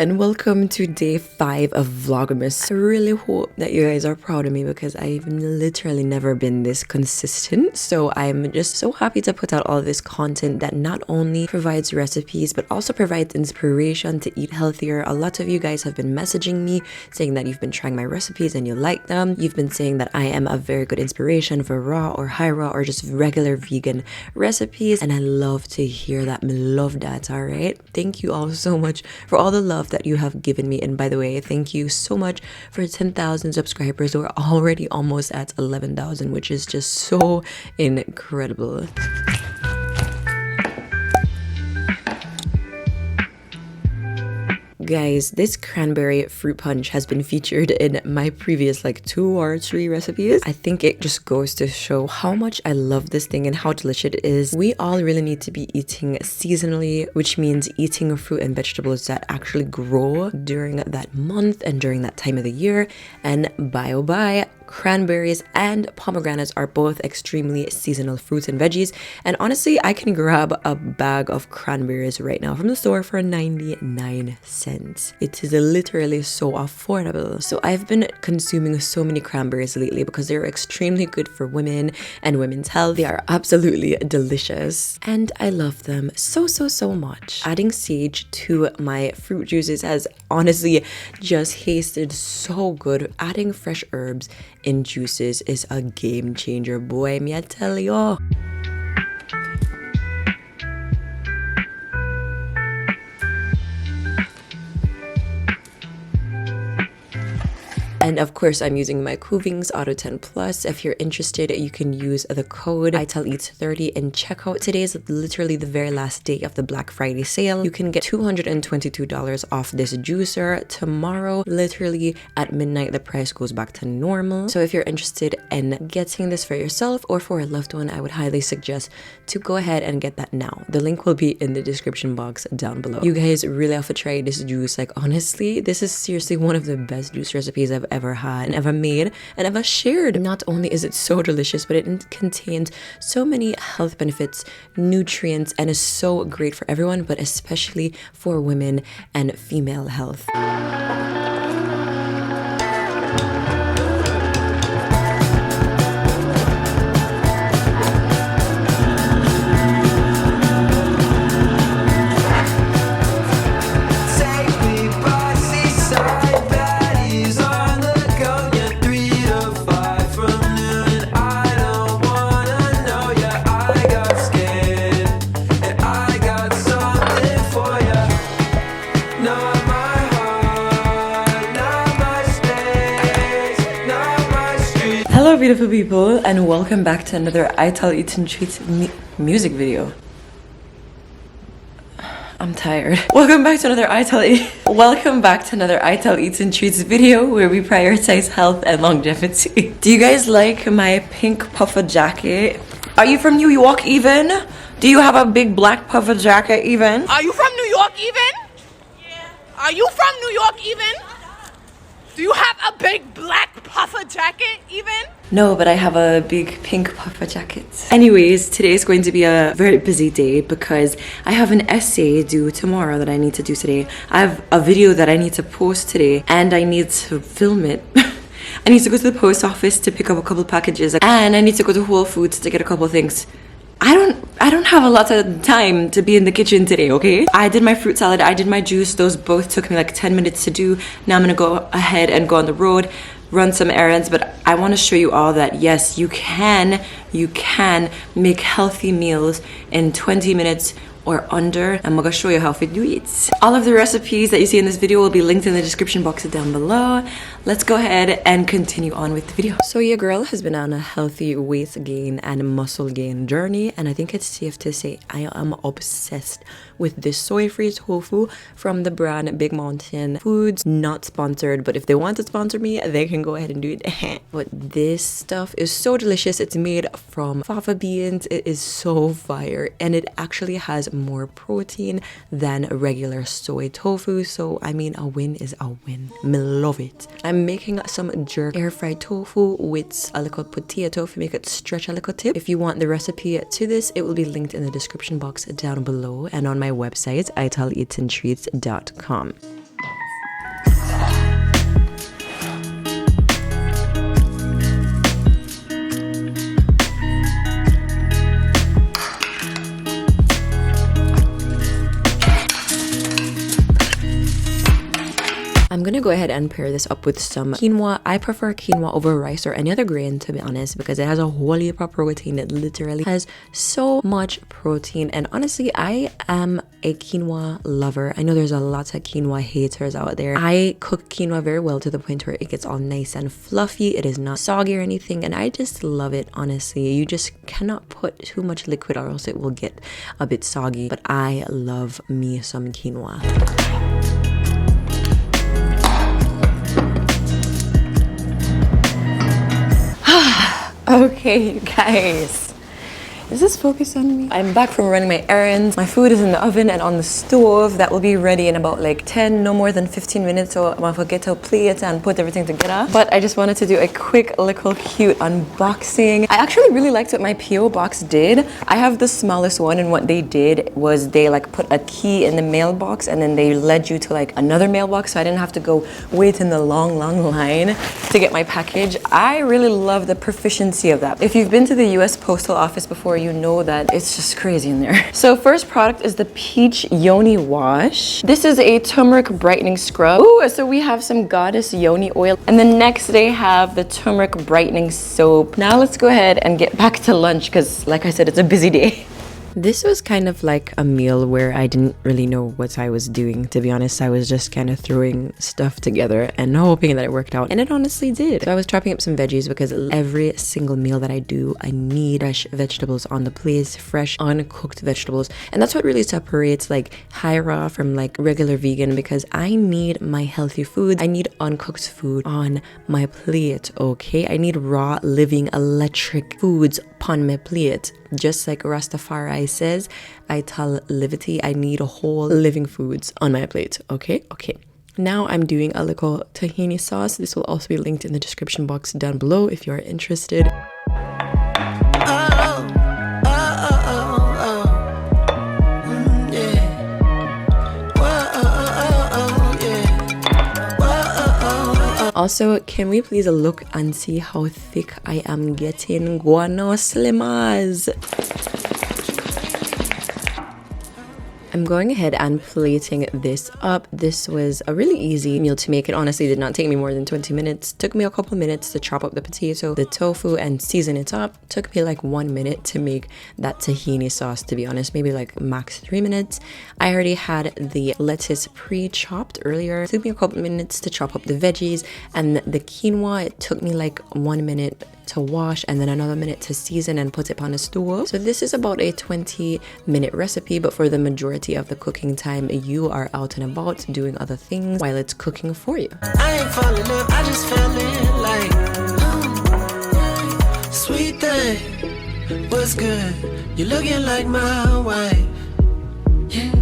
and welcome to day 5 of vlogmas. I really hope that you guys are proud of me because I've literally never been this consistent, so I'm just so happy to put out all this content that not only provides recipes but also provides inspiration to eat healthier. A lot of you guys have been messaging me saying that you've been trying my recipes and you like them. You've been saying that I am a very good inspiration for raw or high raw or just regular vegan recipes, and I love to hear that. I love that. All right, thank you all so much for all the love that you have given me. And by the way, thank you so much for 10,000 subscribers. We're already almost at 11,000, which is just so incredible. Guys, this cranberry fruit punch has been featured in my previous like 2 or 3 recipes. I think it just goes to show how much I love this thing and how delicious it is. We all really need to be eating seasonally, which means eating fruit and vegetables that actually grow during that month and during that time of the year. And oh bye, cranberries and pomegranates are both extremely seasonal fruits and veggies, and honestly I can grab a bag of cranberries right now from the store for 99 cents. It is literally so affordable. So I've been consuming so many cranberries lately because they're extremely good for women and women's health. They are absolutely delicious and I love them so much. Adding sage to my fruit juices has honestly just tasted so good. Adding fresh herbs in juices is a game changer, boy, me I tell you. And of course, I'm using my Cuvings Auto 10 Plus. If you're interested, you can use the code ITALEATS30 in checkout. Today is literally the very last day of the Black Friday sale. You can get $222 off this juicer. Tomorrow, literally at midnight, the price goes back to normal. So if you're interested in getting this for yourself or for a loved one, I would highly suggest to go ahead and get that now. The link will be in the description box down below. You guys really have to try this juice. Like honestly, this is seriously one of the best juice recipes I've ever had and ever made and ever shared. Not only is it so delicious, but it contains so many health benefits, nutrients, and is so great for everyone, but especially for women and female health. Hello beautiful people, and welcome back to another Ital Eats and Treats music video. I'm tired. Welcome back to another Ital Eats and Treats video where we prioritize health and longevity. Do you guys like my pink puffer jacket? Are you from New York even? Do you have a big black puffer jacket even? Are you from New York even? Yeah. Are you from New York even? Do you have a big black puffer jacket even? No, but I have a big pink puffer jacket. Anyways, today is going to be a very busy day because I have an essay due tomorrow that I need to do today. I have a video that I need to post today and I need to film it. I need to go to the post office to pick up a couple packages and I need to go to Whole Foods to get a couple things. I don't have a lot of time to be in the kitchen today, okay? I did my fruit salad, I did my juice. Those both took me like 10 minutes to do. Now I'm gonna go ahead and go on the road, run some errands, but I want to show you all that yes, you can make healthy meals in 20 minutes or under. I'm gonna show you how to do it. All of the recipes that you see in this video will be linked in the description box down below. Let's go ahead and continue on with the video. So your girl has been on a healthy weight gain and muscle gain journey, and I think it's safe to say I am obsessed with this soy-free tofu from the brand Big Mountain Foods. Not sponsored, but if they want to sponsor me, they can go ahead and do it. But this stuff is so delicious. It's made from fava beans. It is so fire, and it actually has more protein than regular soy tofu. So I mean, a win is a win. Me love it. I'm making some jerk air fried tofu with a little potato to make it stretch a little tip. If you want the recipe to this, it will be linked in the description box down below and on my website italeatsandtreats.com. gonna go ahead and pair this up with some quinoa. I prefer quinoa over rice or any other grain, to be honest, because it has a whole heap of protein. It literally has so much protein, and honestly, I am a quinoa lover. I know there's a lot of quinoa haters out there. I cook quinoa very well to the point where it gets all nice and fluffy. It is not soggy or anything, and I just love it. Honestly, you just cannot put too much liquid or else it will get a bit soggy, but I love me some quinoa. Okay, guys. Is this focused on me? I'm back from running my errands. My food is in the oven and on the stove. That will be ready in about like 10, no more than 15 minutes. So I'm gonna forget to plate and put everything together. But I just wanted to do a quick little cute unboxing. I actually really liked what my PO box did. I have the smallest one, and what they did was they like put a key in the mailbox and then they led you to like another mailbox, so I didn't have to go wait in the long line to get my package. I really love the proficiency of that. If you've been to the US Postal Office before, you know that it's just crazy in there. So first product is the Peach Yoni Wash. This is a turmeric brightening scrub. Ooh, so we have some Goddess Yoni oil, and then next they have the turmeric brightening soap. Now let's go ahead and get back to lunch, because like I said, it's a busy day. This was kind of like a meal where I didn't really know what I was doing. To be honest, I was just kind of throwing stuff together and hoping that it worked out, and it honestly did. So I was chopping up some veggies because every single meal that I do, I need fresh vegetables on the plate, fresh uncooked vegetables. And that's what really separates like high raw from like regular vegan, because I need my healthy food. I need uncooked food on my plate, okay? I need raw, living, electric foods upon my plate. Just like Rastafari says, I tell Livity, I need a whole living foods on my plate. Okay. Now I'm doing a little tahini sauce. This will also be linked in the description box down below if you're interested. Also, can we please look and see how thick I am getting? Guano slimmers. I'm going ahead and plating this up. This was a really easy meal to make. It honestly did not take me more than 20 minutes. Took me a couple minutes to chop up the potato, the tofu, and season it up. Took me like 1 minute to make that tahini sauce, to be honest. Maybe like max 3 minutes. I already had the lettuce pre-chopped earlier. It took me a couple minutes to chop up the veggies, and the quinoa, it took me like 1 minute to wash and then another minute to season and put it on a stove. So this is about a 20-minute recipe, but for the majority of the cooking time, you are out and about doing other things while it's cooking for you. I ain't fall in love, I just fell in like sweet thing, what's good? You looking like my wife. Yeah.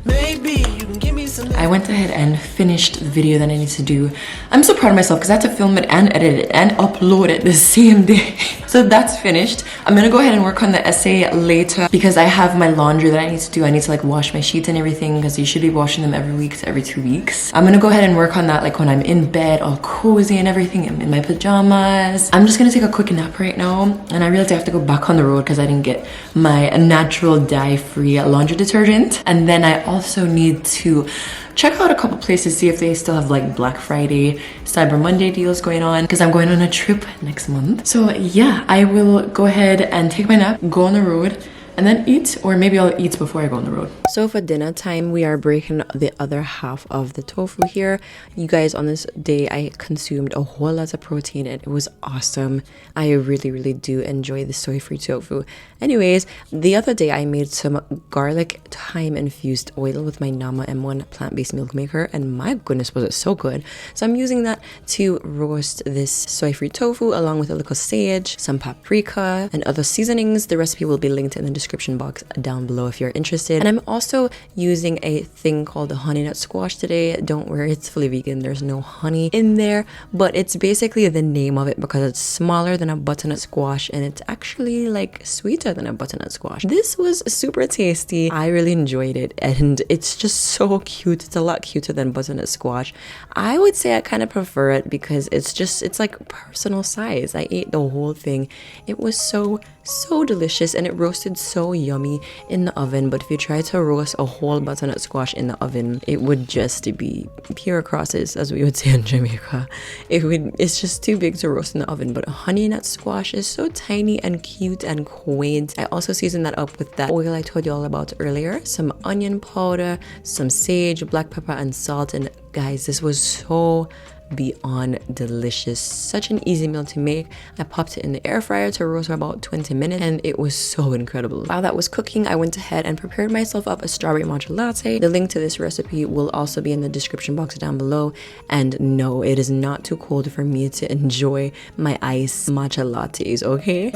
Maybe you can give me some. I went ahead and finished the video that I need to do. I'm so proud of myself because I had to film it and edit it and upload it the same day. So that's finished. I'm gonna go ahead and work on the essay later because I have my laundry that I need to do. I need to like wash my sheets and everything because you should be washing them every week to every 2 weeks. I'm gonna go ahead and work on that like when I'm in bed all cozy and everything. I'm in my pajamas. I'm just gonna take a quick nap right now, and I realized I have to go back on the road because I didn't get my natural dye-free laundry detergent. And then I also need to check out a couple places, see if they still have like Black Friday, Cyber Monday deals going on, because I'm going on a trip next month. So yeah, I will go ahead and take my nap, go on the road, and then eat, or maybe I'll eat before I go on the road. So for dinner time, we are breaking the other half of the tofu here. You guys, on this day, I consumed a whole lot of protein and it was awesome. I really do enjoy the soy-free tofu. Anyways, the other day I made some garlic thyme infused oil with my Nama M1 plant-based milk maker, and my goodness, was it so good. So I'm using that to roast this soy-free tofu along with a little sage, some paprika, and other seasonings. The recipe will be linked in the description box down below if you're interested. And I'm also using a thing called the honey nut squash today. Don't worry, it's fully vegan. There's no honey in there, but it's basically the name of it because it's smaller than a butternut squash and it's actually like sweeter than a butternut squash. This was super tasty. I really enjoyed it and it's just so cute. It's a lot cuter than butternut squash. I would say I kind of prefer it because it's like personal size. I ate the whole thing. It was so so delicious, and it roasted so yummy in the oven. But if you try to roast a whole butternut squash in the oven, it would just be pure crosses, as we would say in Jamaica. It's just too big to roast in the oven. But a honey nut squash is so tiny and cute and quaint. I also seasoned that up with that oil I told you all about earlier, some onion powder, some sage, black pepper, and salt. And guys, this was so beyond delicious. Such an easy meal to make. I popped it in the air fryer to roast for about 20 minutes, and it was so incredible. While that was cooking, I went ahead and prepared myself up a strawberry matcha latte. The link to this recipe will also be in the description box down below. And no, it is not too cold for me to enjoy my iced matcha lattes, okay?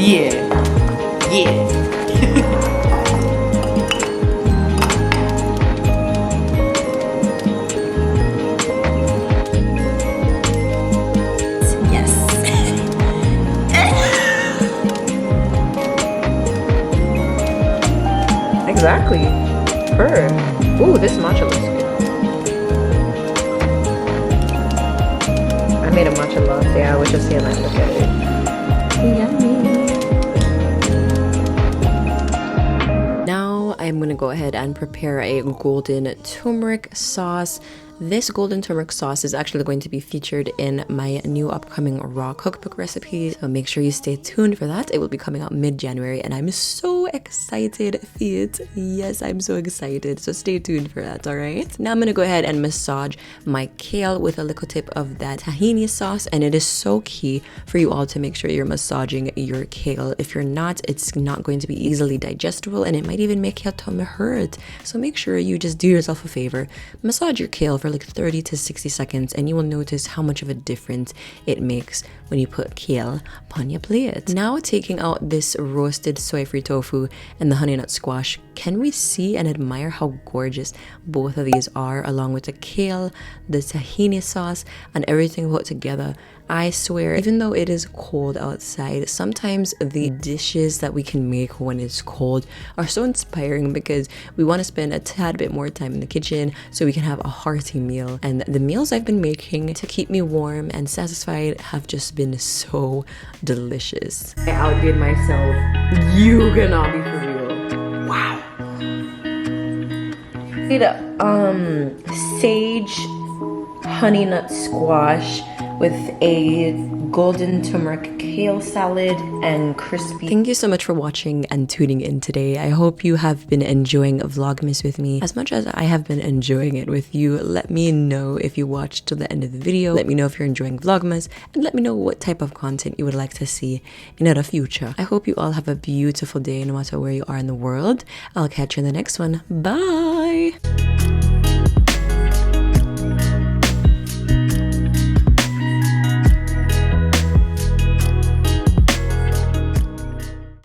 Yeah. Yes. Exactly. Ooh, this matcha looks good. I made a matcha latte. I was just saying that. Look at it. Yummy. Now I'm gonna go ahead and prepare a golden turmeric sauce. This golden turmeric sauce is actually going to be featured in my new upcoming raw cookbook recipe, so make sure you stay tuned for that. It will be coming out mid-January, and I'm so excited for it. Yes, I'm so excited, so stay tuned for that. All right, now I'm gonna go ahead and massage my kale with a little tip of that tahini sauce, and it is so key for you all to make sure you're massaging your kale. If you're not, it's not going to be easily digestible, and it might even make your tummy hurt. So make sure you just do yourself a favor, massage your kale for like 30 to 60 seconds, and you will notice how much of a difference it makes when you put kale upon your plate. Now, taking out this roasted soy-free tofu and the honey nut squash, can we see and admire how gorgeous both of these are, along with the kale, the tahini sauce, and everything put together? I swear, even though it is cold outside, sometimes the dishes that we can make when it's cold are so inspiring, because we want to spend a tad bit more time in the kitchen so we can have a hearty meal. And the meals I've been making to keep me warm and satisfied have just been so delicious. I outdid myself. You cannot be for real. Wow. Sage honey nut squash with a golden turmeric kale salad and crispy. Thank you so much for watching and tuning in today. I hope you have been enjoying Vlogmas with me as much as I have been enjoying it with you. Let me know if you watched to the end of the video. Let me know if you're enjoying Vlogmas, and let me know what type of content you would like to see in the future. I hope you all have a beautiful day no matter where you are in the world. I'll catch you in the next one. Bye!